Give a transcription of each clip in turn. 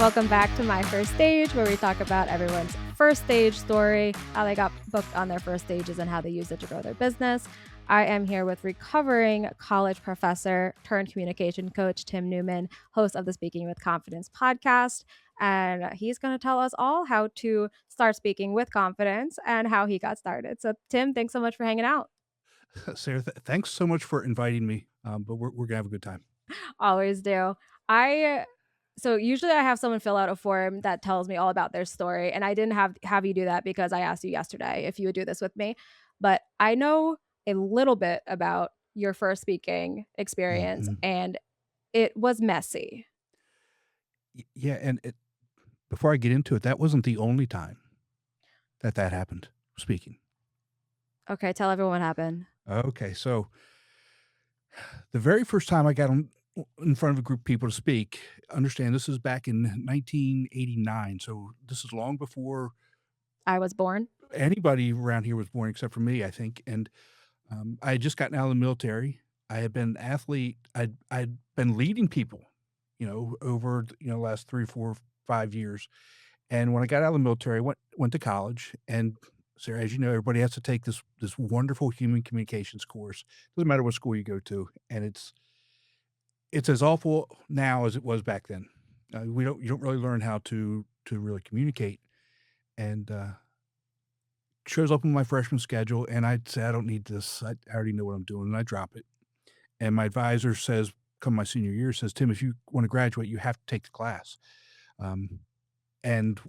Welcome back to My First Stage, where we talk about everyone's first stage story, how they got booked on their first stages, and how they use it to grow their business. I am here with recovering college professor turned communication coach, Tim Newman, host of the Speaking with Confidence podcast. And he's going to tell us all how to start speaking with confidence and how he got started. So, Tim, thanks so much for hanging out. Sarah, thanks so much for inviting me. But we're gonna have a good time. Always do. I so usually I have someone fill out a form that tells me all about their story, and I didn't have you do that because I asked you yesterday if you would do this with me. But I know a little bit about your first speaking experience, Mhm. and it was messy. Yeah, and before I get into it, that wasn't the only time that happened. Speaking. Okay, tell everyone what happened. Okay, so the very first time I got in front of a group of people to speak, understand this is back in 1989, so this is long before I was born. anybody around here was born, except for me, I think. And I had just gotten out of the military. I had been an athlete. I'd been leading people, over last 3, 4, 5 years. And when I got out of the military, I went to college, and Sarah, as you know, everybody has to take this wonderful human communications course. Doesn't matter what school you go to, and it's as awful now as it was back then. You don't really learn how to really communicate, and shows up on my freshman schedule, and I'd say I don't need this. I already know what I'm doing, and I drop it. And my advisor says, come my senior year, says, Tim, if you want to graduate, you have to take the class. Um, And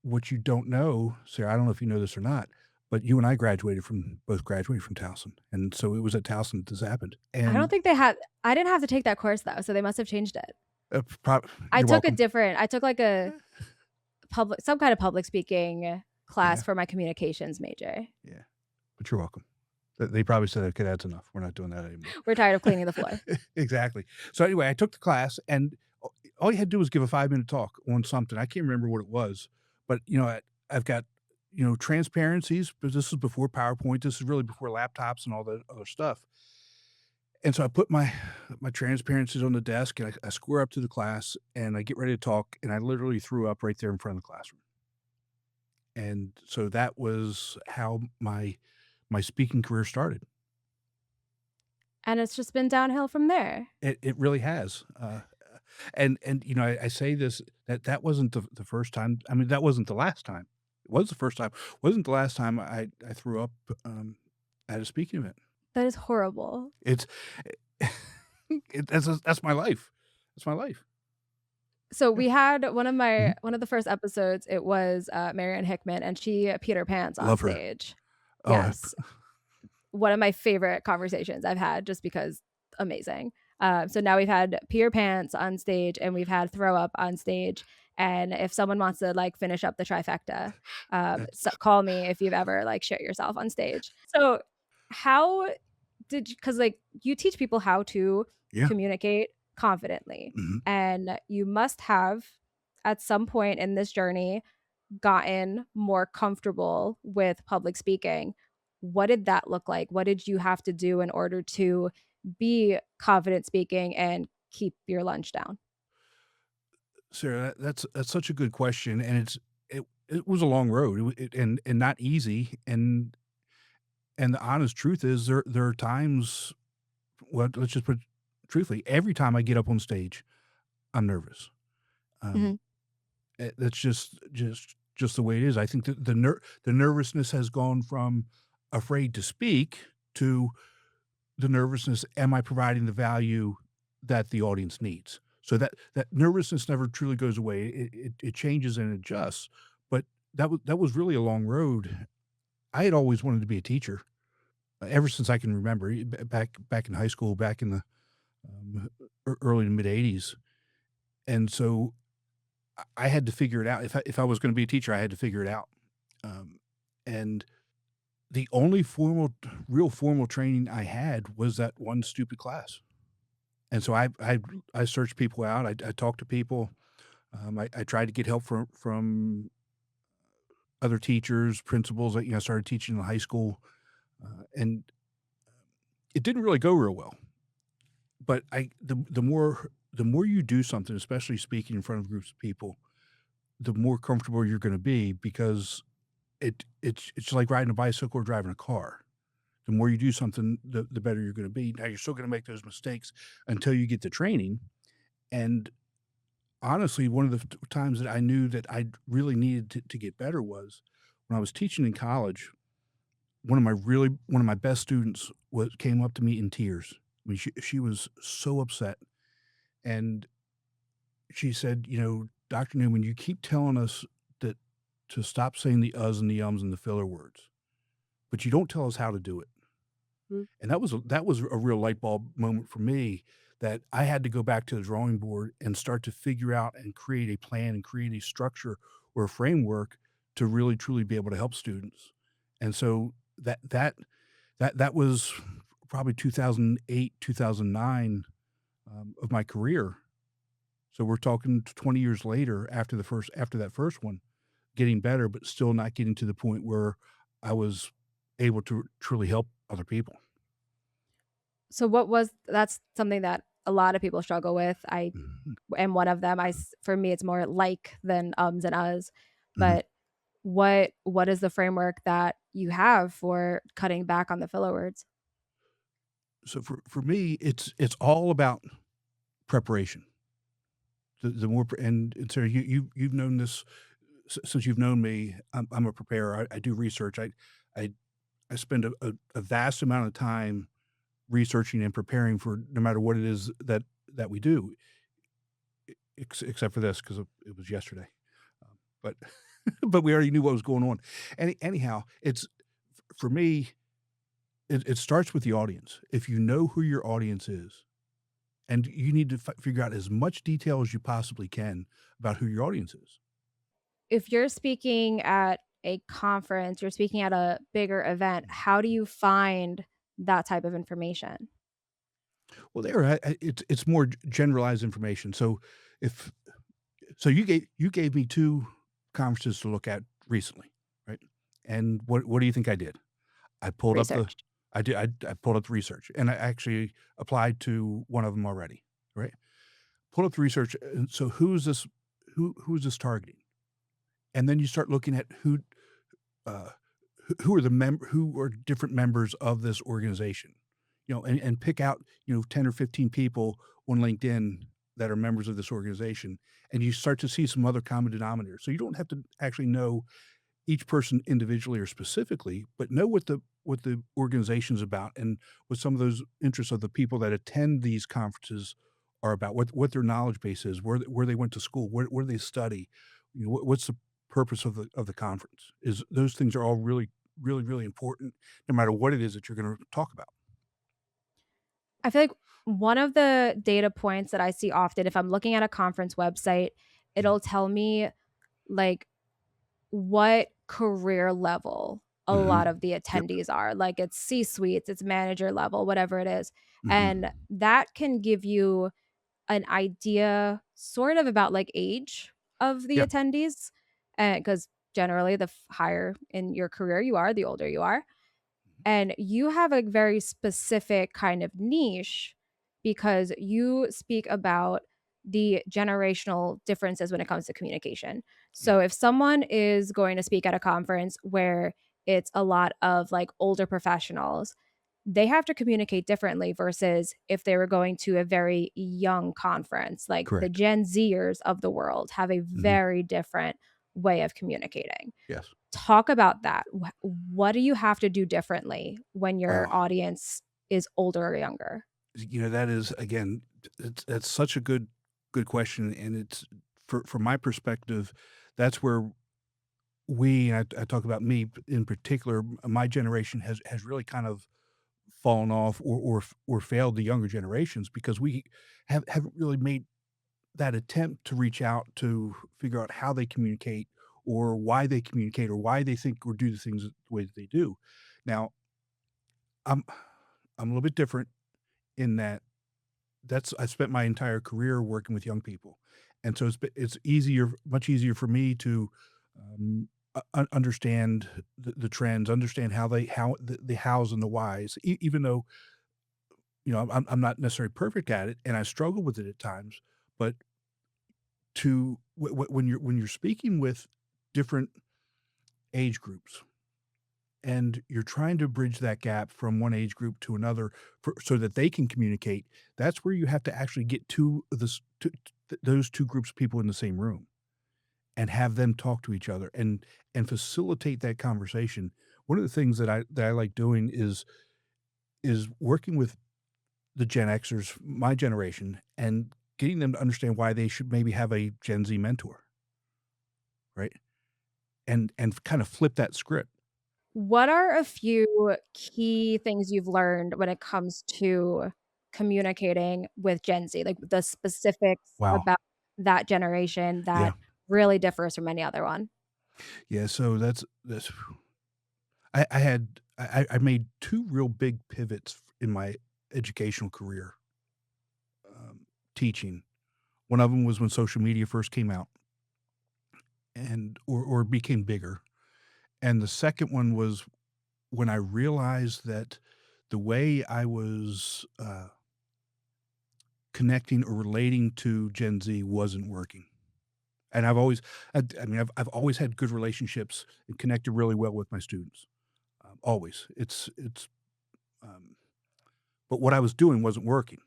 what you don't know, Sarah, I don't know if you know this or not, but you and I both graduated from Towson, and so it was at Towson that this happened, I don't and, think they had. I didn't have to take that course though, so they must have changed it. I you're took a welcome. different. I took like a Eh, some kind of public speaking class yeah, for my communications major. yeah, but you're welcome. They probably said, "Okay, that's enough. We're not doing that anymore." We're tired of cleaning the floor. Exactly. So, anyway, I took the class, and all you had to do was give a 5-minute talk on something. I can't remember what it was, but, I've got, transparencies, because this is before PowerPoint. This is really before laptops and all that other stuff. And so I put my transparencies on the desk, and I square up to the class, and I get ready to talk, and I literally threw up right there in front of the classroom. And so that was how my speaking career started. And it's just been downhill from there. It really has. And I say this, that wasn't the first time. I mean, that wasn't the last time. It was the first time. Wasn't the last time I threw up at a speaking event. That is horrible. It's that's my life. That's my life. So Yeah. we had Mhm. one of the first episodes, it was, Marianne Hickman, and she Peter Pants on Love her. stage. Oh, Yes. One of my favorite conversations I've had just because amazing. So now we've had Peter Pants on stage and we've had Throw Up on stage, and if someone wants to, like, finish up the trifecta, that's so call me if you've ever, like, shit yourself on stage. So how did you? Because like, you teach people how to yeah. communicate confidently, Mhm. and you must have, at some point in this journey, gotten more comfortable with public speaking. What did that look like? What did you have to do in order to be confident speaking and keep your lunch down? Sarah, that's such a good question, and it was a long road, and not easy, and the honest truth is there are times, well, let's just put it truthfully, every time I get up on stage, I'm nervous. Um, Mhm. that's just the way it is. I think that the nervousness has gone from afraid to speak to the nervousness, am I providing the value that the audience needs? So that nervousness never truly goes away. It changes and adjusts, but that was really a long road. I had always wanted to be a teacher, ever since I can remember, back in high school, back in the, early to mid '80s, and so I had to figure it out. If I was gonna be a teacher, I had to figure it out, and the only real formal training I had was that one stupid class. And so I searched people out. I talked to people. I tried to get help from other teachers, principals. I started teaching in high school, and it didn't really go real well. But the more you do something, especially speaking in front of groups of people, the more comfortable you're gonna be because it's like riding a bicycle or driving a car. The more you do something, the better you're gonna be. Now you're still gonna make those mistakes until you get the training, and honestly, one of the times that I knew that I really needed to get better was when I was teaching in college. One of my best students was came up to me in tears. I mean, she was so upset, and she said, "You know, Dr. Newman, you keep telling us that to stop saying the uhs and the ums and the filler words, but you don't tell us how to do it." And that was a real light bulb moment for me that I had to go back to the drawing board and start to figure out and create a plan and create a structure or a framework to really truly be able to help students. And so that was probably 2008, 2009 of my career. So we're talking 20 years later after that first one, getting better, but still not getting to the point where I was able to truly help other people. So what was that's something that a lot of people struggle with. I Mhm, am one of them. For me, it's more like than ums and uhs. mhm. But what is the framework that you have for cutting back on the filler words? So for me, it's all about preparation. The more pre and so you've known this since you've known me. I'm a preparer. I do research. I I spend a vast amount of time researching and preparing for no matter what it is that we do, except for this because it was yesterday. But but we already knew what was going on. Anyhow, it's for me. It starts with the audience. If you know who your audience is, and you need to figure out as much detail as you possibly can about who your audience is. If you're speaking at a conference, you're speaking at a bigger event, how do you find that type of information? Well, it's more generalized information. So if you gave me two conferences to look at recently, right? And what do you think I did? I pulled up the Research. I pulled up the research, and I actually applied to one of them already, right? Pulled up the research, and so who is this targeting? And then you start looking at uh, who are who are different members of this organization, and pick out, 10 or 15 people on LinkedIn that are members of this organization, and you start to see some other common denominators. So you don't have to actually know each person individually or specifically, but know what the organization's about and what some of those interests of the people that attend these conferences are about, what their knowledge base is, where they went to school, where they study, what's the purpose of the conference. Is those things are all really, really, really important, no matter what it is that you're going to talk about. I feel like one of the data points that I see often if I'm looking at a conference website, Mhm, it'll tell me, like, what career level a lot mhm. of the Yep. attendees are. Like, it's C-suites, it's manager level, whatever it is, and Mhm. that can give you an idea sort of about, like, age of the Yeah. attendees, because generally, the higher in your career you are, the older you are. And you have a very specific kind of niche because you speak about the generational differences when it comes to communication. Mhm. So if someone is going to speak at a conference where it's a lot of like older professionals, they have to communicate differently versus if they were going to a very young conference. Like the Correct. Gen Zers of the world have a Mhm. very different way of communicating. Yes. Talk about that. What do you have to do differently when your Oh. audience is older or younger? That is again, that's such a good question, and it's from my perspective, that's where I talk about me in particular, my generation has really kind of fallen off or failed the younger generations because we haven't really made that attempt to reach out to figure out how they communicate or why they communicate or why they think or do the things the way that they do. Now, I'm I'm a little bit different in that that's I spent my entire career working with young people, and so it's much easier for me to understand the trends, understand how the hows and the whys, even though I'm not necessarily perfect at it, and I struggle with it at times. But to when you're speaking with different age groups and you're trying to bridge that gap from one age group to another so that they can communicate, that's where you have to actually get those 2 groups of people in the same room and have them talk to each other and facilitate that conversation. One of the things that I like doing is working with the Gen Xers, my generation, and getting them to understand why they should maybe have a Gen Z mentor, right? And kind of flip that script. What are a few key things you've learned when it comes to communicating with Gen Z? Like, the specifics Wow. about that generation Yeah. that really differs from any other one? Yeah, so that's I made 2 real big pivots in my educational career, teaching. One of them was when social media first came out or became bigger, and the second one was when I realized that the way I was, connecting or relating to Gen Z wasn't working. And I mean, I've always had good relationships and connected really well with my students, always. Um but what I was doing wasn't working,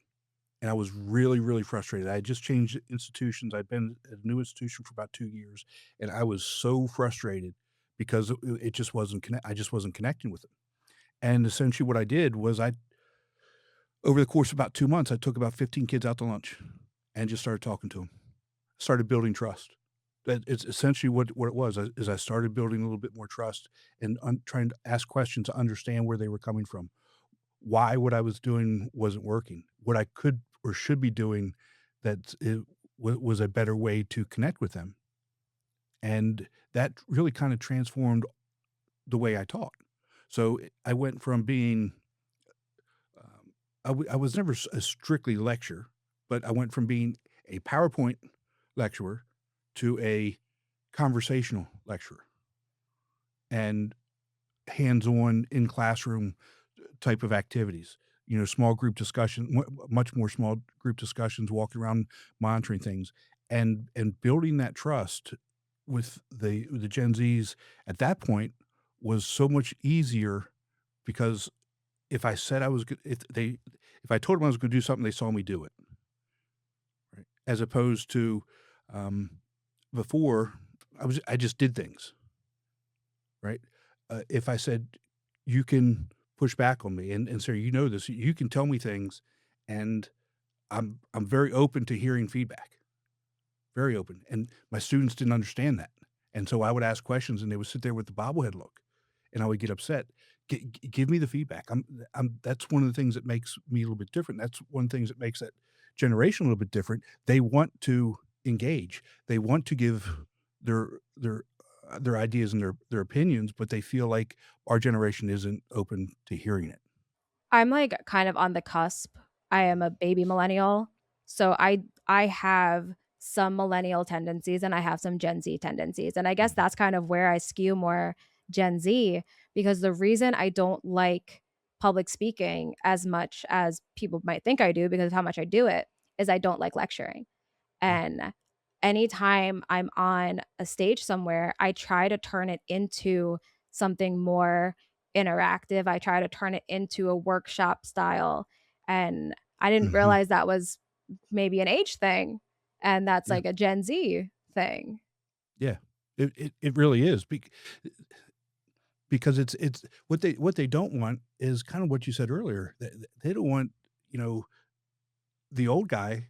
and I was really, really frustrated. I had just changed institutions. I'd been at a new institution for about 2 years, and I was so frustrated because it just wasn't I just wasn't connecting with them. And essentially what I did was over the course of about 2 months, I took about 15 kids out to lunch and just started talking to them. Started building trust. That it's essentially what it was, is I started building a little bit more trust and trying to ask questions to understand where they were coming from, why what I was doing wasn't working, what I could or should be doing that was a better way to connect with them. And that really kind of transformed the way I taught. So I went from being, I was never a strictly lecturer, but I went from being a PowerPoint lecturer to a conversational lecturer and hands-on in classroom type of activities. Small group discussion, much more small group discussions, walking around monitoring things, and building that trust with the Gen Zs at that point was so much easier because if I said I was go if I told them I was gonna do something, they saw me do it, right? As opposed to, um, before, I just did things, right? If I said, "You can push back on me," and "Sir, you know this, you can tell me things, and I'm very open to hearing feedback." Very open, and my students didn't understand that, and so I would ask questions, and they would sit there with the bobblehead look, and I would get upset. Give me the feedback." That's one of the things that makes me a little bit different. That's one of the things that makes that generation a little bit different. They want to engage. They want to give their ideas and their opinions, but they feel like our generation isn't open to hearing it. I'm, like, kind of on the cusp. I am a baby millennial, so I have some millennial tendencies and I have some Gen Z tendencies, and I guess Mhm. that's kind of where I skew more Gen Z, because the reason I don't like public speaking as much as people might think I do because of how much I do it, is I don't like lecturing. Yeah. And anytime I'm on a stage somewhere, I try to turn it into something more interactive. I try to turn it into a workshop style. And I didn't Mhm. realize that was maybe an age thing. And that's Yeah. like a Gen Z thing. Yeah. It really is because it's what they don't want is kind of what you said earlier. They don't want, you know, the old guy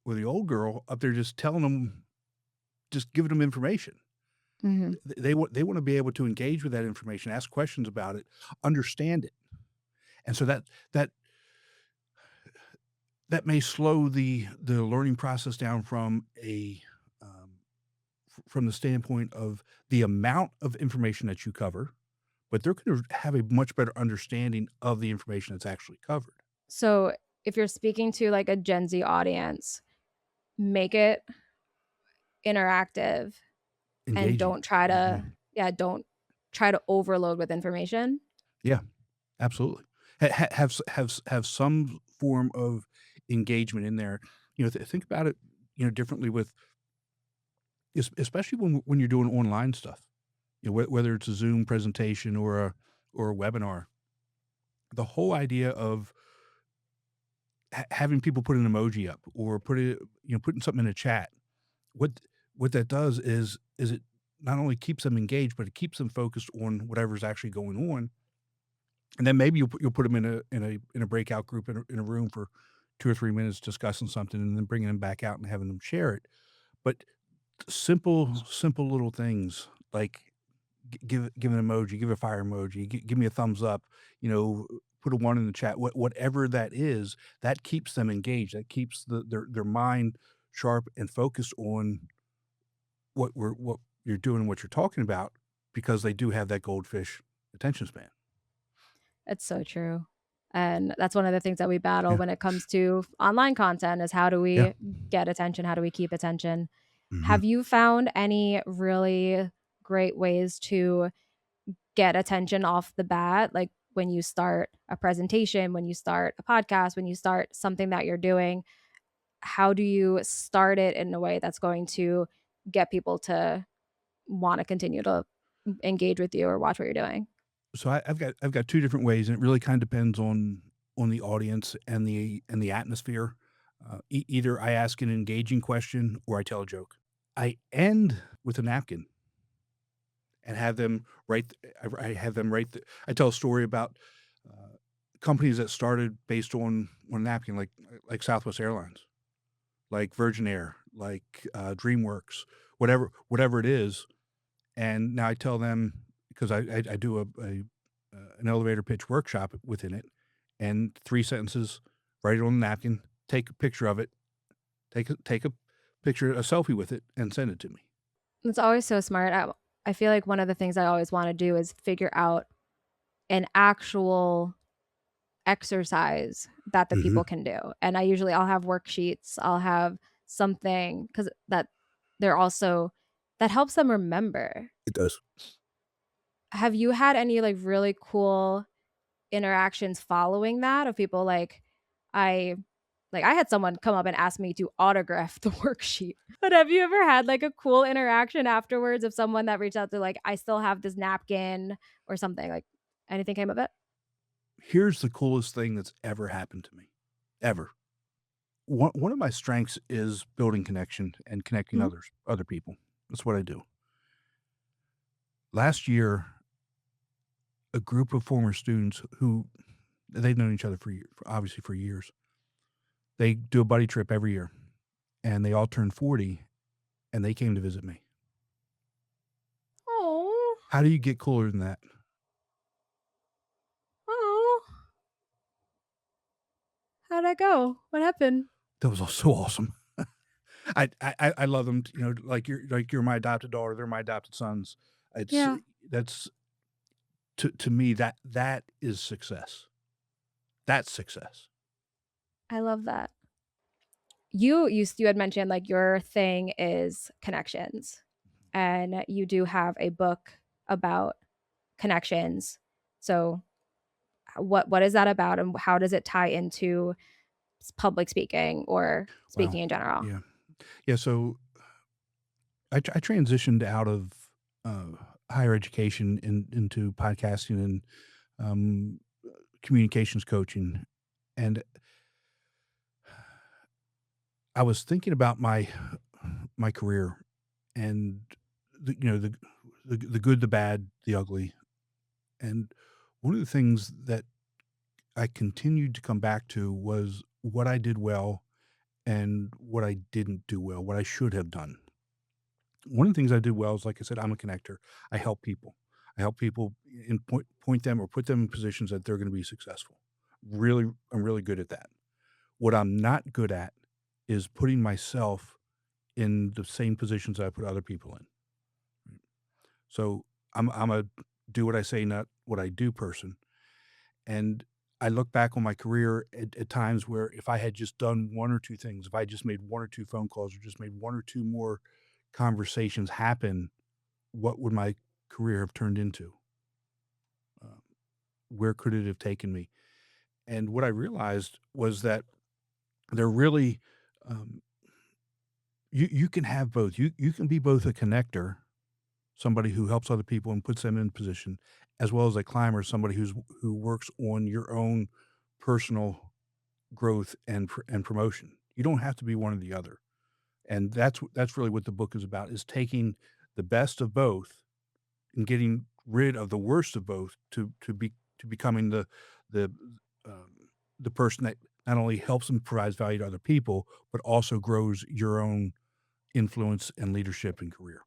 or the old girl up there just telling them, just giving them information. Mhm. They wanna be able to engage with that information, ask questions about it, understand it. And so that that may slow the learning process down from from the standpoint of the amount of information that you cover, but they're gonna have a much better understanding of the information that's actually covered. So if you're speaking to like a Gen Z audience, make it interactive and Engaging. don't try to, Mhm. yeah, don't try to overload with information. Yeah, absolutely. Have some form of engagement in there. Think about it, differently with especially when you're doing online stuff, whether it's a Zoom presentation or a webinar. The whole idea of having people put an emoji up or putting something in a chat. What what that does is it not only keeps them engaged, but it keeps them focused on whatever's actually going on. And then maybe you'll put them in a breakout group in a room for 2 or 3 minutes discussing something and then bringing them back out and having them share it. But simple little things like give an emoji, give a fire emoji, give me a thumbs up, put a 1 in the chat, whatever that is, that keeps them engaged. That keeps their mind sharp and focused on what you're doing and what you're talking about because they do have that goldfish attention span. It's so true. And that's one of the things that we battle Yeah. when it comes to online content is how do Yeah. we get attention? How do we keep attention? Mhm. Have you found any really great ways to get attention off the bat? Like when you start a presentation, when you start a podcast, when you start something that you're doing, how do you start it in a way that's going to get people to want to continue to engage with you or watch what you're doing? So I've got 2 different ways, and it really kinda depends on the audience and the atmosphere. Either I ask an engaging question or I tell a joke. I end with a napkin and have them write I have them write the I tell a story about, uh, companies that started based on a napkin, like Southwest Airlines, like Virgin Air, like, DreamWorks, whatever it is. And now I tell them because I do an elevator pitch workshop within it, and 3 sentences, write it on a napkin, take a picture of it, take a picture, a selfie with it, and send it to me. It's always so smart. I feel like one of the things I always wanna do is figure out an actual exercise that the Mhm. people can do, and I'll have worksheets, I'll have something because that they're also that helps them remember. It does. Have you had any, like, really cool interactions following that of people I I had someone come up and ask me to autograph the worksheet. But have you ever had, like, a cool interaction afterwards of someone that reached out to, like, "I still have this napkin," or something, like, anything came of it? Here's the coolest thing that's ever happened to me, ever. One of my strengths is building connection and connecting Mhm. other people. That's what I do. Last year, a group of former students who they've known each other obviously for years. They do a buddy trip every year, and they all turned 40, and they came to visit me. Oh, How do you get cooler than that? oh, how'd that go? What happened? That was so awesome. I love them, like you're my adopted daughter, they're my adopted sons. It's Yeah, that's to me, that is success. That's success. I love that. You had mentioned, like, your thing is connections, and you do have a book about connections. So, what is that about, and how does it tie into public speaking or Wow. speaking in general? Yeah. Yeah, so I transitioned out of, uh, higher education into podcasting and, um, communications coaching, and I was thinking about my career and the good, the bad, the ugly, and one of the things that I continued to come back to was what I did well and what I didn't do well, what I should have done. One of the things I did well is, like I said, I'm a connector. I help people. I help people and point them or put them in positions that they're gonna be successful. I'm really good at that. What I'm not good at is putting myself in the same positions I put other people in. So, I'm a do what I say, not what I do person, and I look back on my career at times where if I had just done 1 or 2 things, if I just made 1 or 2 phone calls or just made 1 or 2 more conversations happen, what would my career have turned into? Um, where could it have taken me? And what I realized was that there really, um, You can have both. You can be both a connector, somebody who helps other people and puts them in position, as well as a climber, somebody who works on your own personal growth and promotion. You don't have to be one or the other. And that's really what the book is about, is taking the best of both and getting rid of the worst of both to becoming the, um, the person that not only helps and provides value to other people, but also grows your own influence and leadership and career.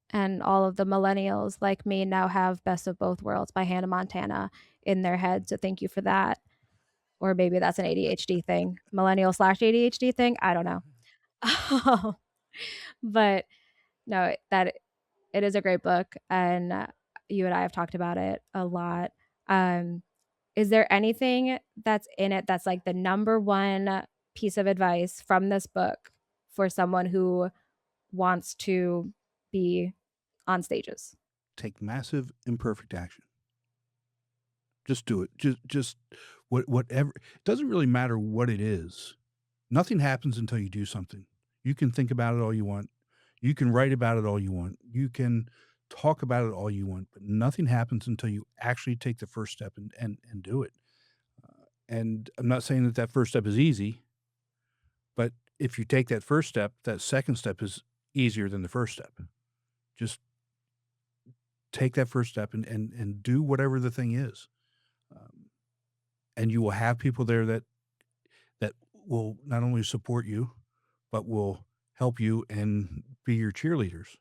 And all of the millennials like me now have Best of Both Worlds by Hannah Montana in their head, so thank you for that. Or maybe that's an ADHD thing, millennial/ADHD thing, I don't know. But no, that it is a great book, and, you and I have talked about it a lot. Um, is there anything that's in it that's, like, the number 1 piece of advice from this book for someone who wants to be on stages? Take massive imperfect action. Just do it. Just whatever. It doesn't really matter what it is. Nothing happens until you do something. You can think about it all you want. You can write about it all you want. You can talk about it all you want, but nothing happens until you actually take the first step and do it. And I'm not saying that that first step is easy, but if you take that first step, that second step is easier than the first step. Just take that first step and do whatever the thing is. Um, and you will have people there that will not only support you, but will help you and be your cheerleaders.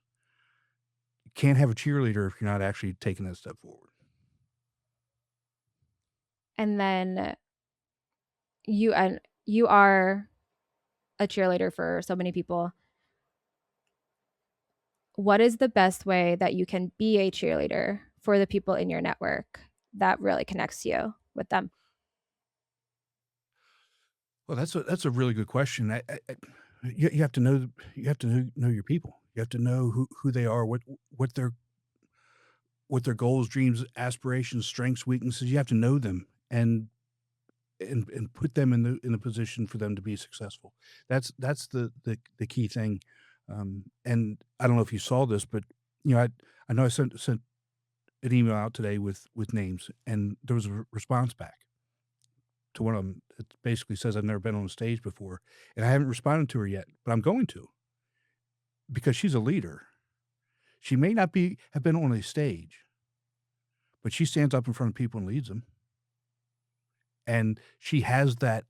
You can't have a cheerleader if you're not actually taking that step forward. And then you are a cheerleader for so many people. What is the best way that you can be a cheerleader for the people in your network that really connects you with them? Well, that's a really good question. You have to know your people. You have to know who they are, what their goals, dreams, aspirations, strengths, weaknesses. You have to know them and put them in the position for them to be successful. That's the key thing. And I don't know if you saw this, but I know I sent an email out today with names, and there was a response back to one of them. It basically says I've never been on a stage before, and I haven't responded to her yet, but I'm going to, because she's a leader. She may not be have been on a stage, but she stands up in front of people and leads them. And she has that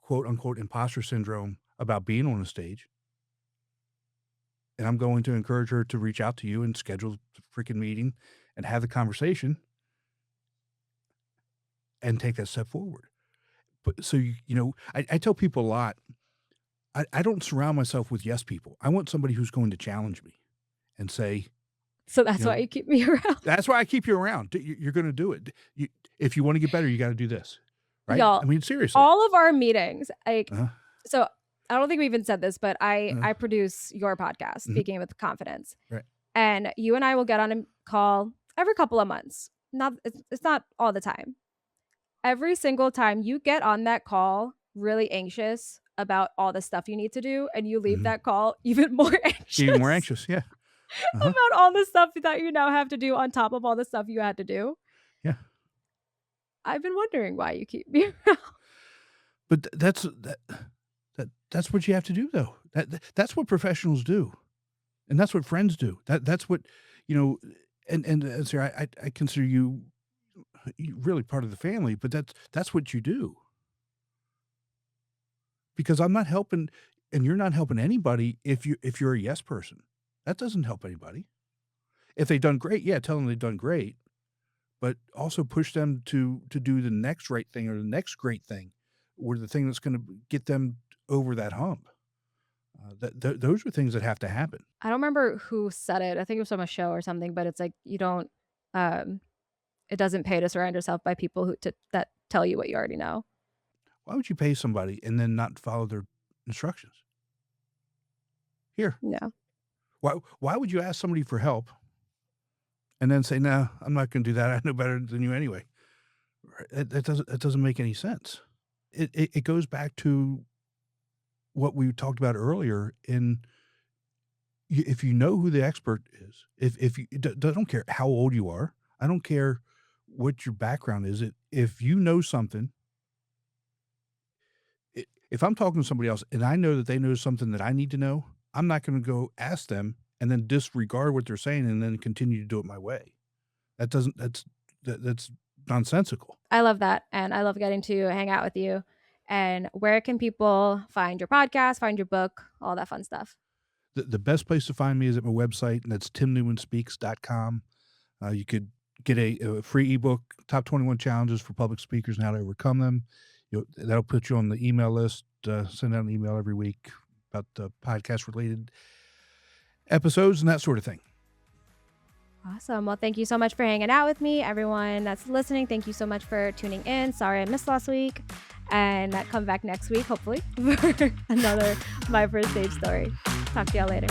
quote unquote imposter syndrome about being on a stage. And I'm going to encourage her to reach out to you and schedule the freaking meeting and have the conversation and take that step forward. But so I tell people a lot, I don't surround myself with yes people. I want somebody who's going to challenge me and say, So you that's why know, you keep me around. that's why I keep you around. You're going to do it. If you want to get better, you got to do this. Right. Y'all, I mean, seriously. all of our meetings, like, Uh-huh. so I don't think we even said this, but I Uh-huh. I produce your podcast, Mhm. Speaking with Confidence. Right. And you and I will get on a call every couple of months. Not it's not all the time. Every single time you get on that call really anxious about all the stuff you need to do, and you leave Mhm. that call even more Even more anxious anxious. Yeah. Uh-huh. about all the stuff that you now have to do on top of all the stuff you had to do. Yeah. I've been wondering why you keep me around. But that's what you have to do, though. That's what professionals do, and that's what friends do. That's what you know. And Sarah, I consider you really part of the family, but that's what you do, because I'm not helping, and you're not helping anybody if you're a yes person. That doesn't help anybody. If they've done great, yeah, tell them they've done great, but also push them to do the next right thing or the next great thing, or the thing that's going to get them over that hump. Those are things that have to happen. I don't remember who said it. I think it was from a show or something, but it's like you don't um it doesn't pay to surround yourself by people that tell you what you already know. Why would you pay somebody and then not follow their instructions? Here, Yeah. why would you ask somebody for help and then say, "No, I'm not gonna do that. I know better than you anyway." Right? That doesn't make any sense. It goes back to what we talked about earlier in if you know who the expert is, if you don't care how old you are, I don't care what your background is, if you know something, if I'm talking to somebody else and I know that they know something that I need to know, I'm not gonna go ask them and then disregard what they're saying and then continue to do it my way. That doesn't that's nonsensical. I love that, and I love getting to hang out with you. And where can people find your podcast, find your book, all that fun stuff? The best place to find me is at my website, and that's timnewmanspeaks.com. You could get a free ebook, Top 21 Challenges for Public Speakers and How to Overcome Them. That'll put you on the email list. Send out an email every week about the podcast related episodes and that sort of thing. Awesome. Well, thank you so much for hanging out with me. Everyone that's listening, thank you so much for tuning in. Sorry I missed last week. And come back next week, hopefully, for another My First Stage story. Talk to y'all later.